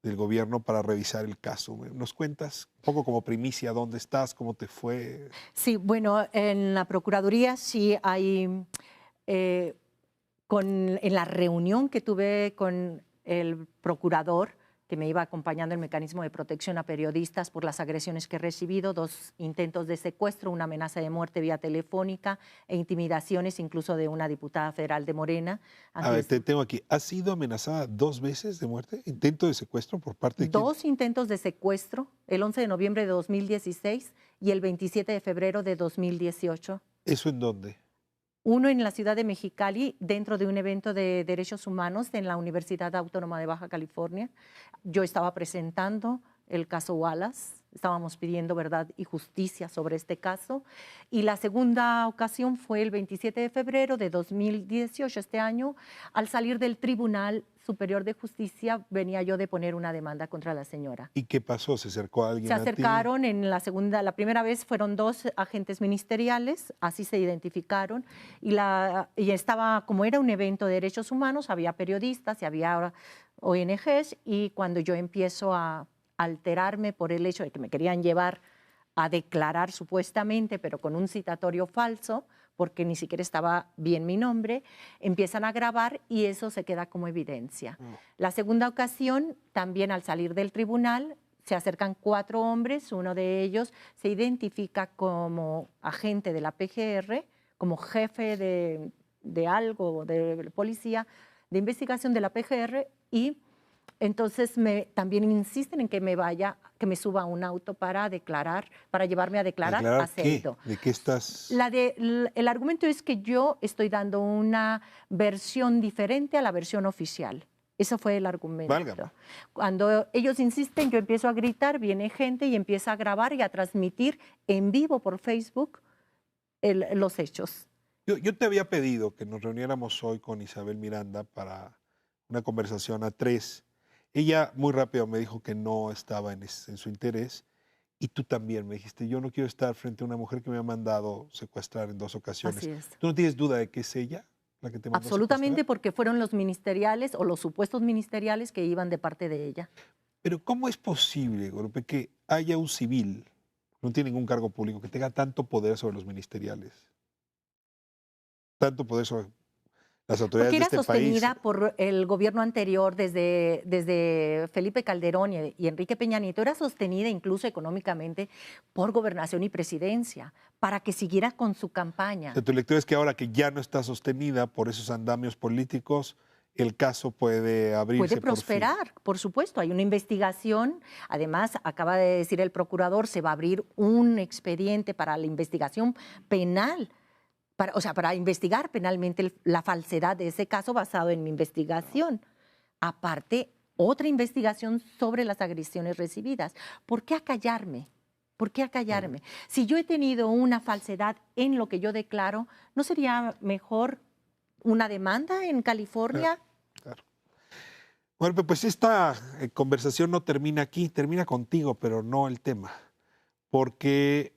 del gobierno para revisar el caso. ¿Nos cuentas un poco como primicia dónde estás, cómo te fue? Sí, bueno, en la Procuraduría sí hay, en la reunión que tuve con el procurador, que me iba acompañando el mecanismo de protección a periodistas por las agresiones que he recibido, 2 intentos de secuestro, una amenaza de muerte vía telefónica e intimidaciones incluso de una diputada federal de Morena. A ver, te tengo aquí. ¿Has sido amenazada 2 veces de muerte? ¿Intento de secuestro por parte de quién? 2 intentos de secuestro, el 11 de noviembre de 2016 y el 27 de febrero de 2018. ¿Eso en dónde? Uno en la ciudad de Mexicali, dentro de un evento de derechos humanos en la Universidad Autónoma de Baja California. Yo estaba presentando el caso Wallace, estábamos pidiendo verdad y justicia sobre este caso. Y la segunda ocasión fue el 27 de febrero de 2018, este año. Al salir del Tribunal Superior de Justicia, venía yo de poner una demanda contra la señora. ¿Y qué pasó? ¿Se acercó alguien Se a ti? acercaron la primera vez fueron 2 agentes ministeriales, así se identificaron, y estaba, como era un evento de derechos humanos, había periodistas y había ONGs, y cuando yo empiezo a alterarme por el hecho de que me querían llevar a declarar supuestamente, pero con un citatorio falso, porque ni siquiera estaba bien mi nombre, empiezan a grabar y eso se queda como evidencia. La segunda ocasión, también al salir del tribunal, se acercan 4 hombres, uno de ellos se identifica como agente de la PGR, como jefe de algo, de policía, de investigación de la PGR, y Entonces también insisten en que que me suba a un auto para declarar, para llevarme a declarar a ¿Qué? Cerdo. ¿De qué estás? El argumento es que yo estoy dando una versión diferente a la versión oficial. Ese fue el argumento. Válgame. Cuando ellos insisten, yo empiezo a gritar, viene gente y empieza a grabar y a transmitir en vivo por Facebook los hechos. Yo te había pedido que nos reuniéramos hoy con Isabel Miranda para una conversación a tres. Ella muy rápido me dijo que no estaba en su interés y tú también me dijiste, yo no quiero estar frente a una mujer que me ha mandado secuestrar en 2 ocasiones. Así es. ¿Tú no tienes duda de que es ella la que te mandó Absolutamente, secuestrar? porque fueron los ministeriales o los supuestos ministeriales que iban de parte de ella. Pero ¿cómo es posible, Guadalupe, que haya un civil, no tiene ningún cargo público, que tenga tanto poder sobre los ministeriales? Tanto poder sobre las autoridades Porque de era este país. sostenida por el gobierno anterior, desde Felipe Calderón y Enrique Peña Nieto, era sostenida incluso económicamente por gobernación y presidencia, para que siguiera con su campaña. O sea, tu lectura es que ahora que ya no está sostenida por esos andamios políticos, el caso puede abrirse. Puede prosperar, por supuesto. Hay una investigación. Además, acaba de decir el procurador, se va a abrir un expediente para la investigación penal. Para investigar penalmente la falsedad de ese caso basado en mi investigación. Aparte, otra investigación sobre las agresiones recibidas. ¿Por qué acallarme? ¿Por qué acallarme? Si yo he tenido una falsedad en lo que yo declaro, ¿no sería mejor una demanda en California? Claro. Bueno, pues esta conversación no termina aquí, termina contigo, pero no el tema. Porque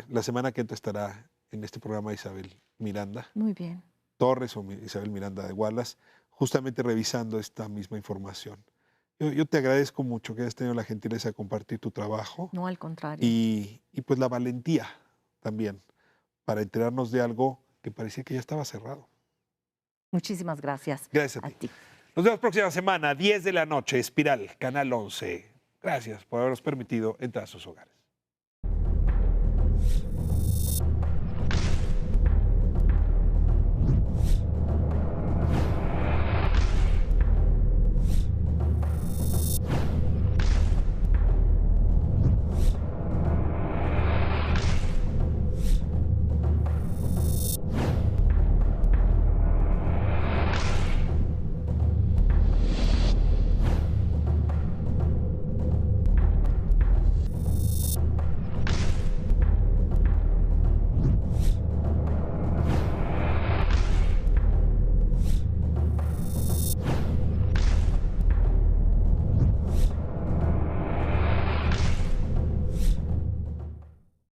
la semana que entra estará en este programa Isabel Miranda Muy bien. Torres o Isabel Miranda de Wallace, justamente revisando esta misma información. Yo te agradezco mucho que hayas tenido la gentileza de compartir tu trabajo. No, al contrario. Y pues la valentía también para enterarnos de algo que parecía que ya estaba cerrado. Muchísimas gracias. Gracias a ti. Nos vemos próxima semana, 10 de la noche, Espiral, Canal 11. Gracias por habernos permitido entrar a sus hogares.